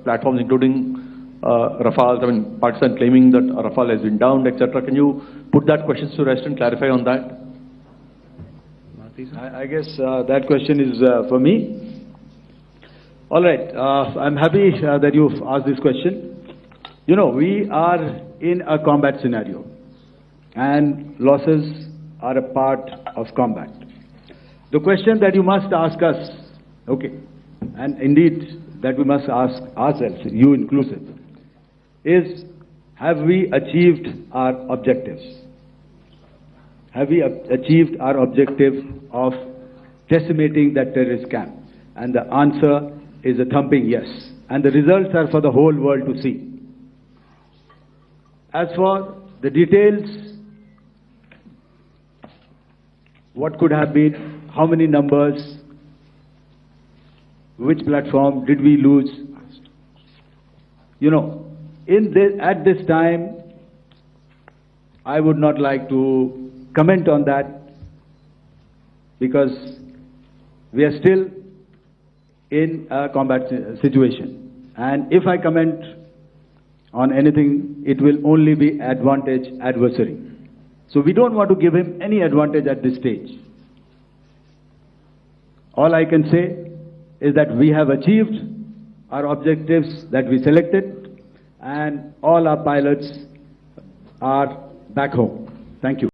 platforms including Rafale, I mean Pakistan claiming that Rafale has been downed, etc. Can you put that question to rest and clarify on that? I guess that question is for me. All right, I'm happy that you've asked this question. You know, we are in a combat scenario, and losses are a part of combat. The question that you must ask us, okay, and indeed that we must ask ourselves, you inclusive, is have we achieved our objectives? Have we achieved our objective of decimating that terrorist camp? And the answer is a thumping yes. And the results are for the whole world to see. As for the details, what could have been, how many numbers, which platform did we lose? You know, at this time, I would not like to comment on that because we are still in a combat situation. And if I comment on anything, it will only be advantage adversary. So we don't want to give him any advantage at this stage. All I can say is that we have achieved our objectives that we selected, and all our pilots are back home. Thank you.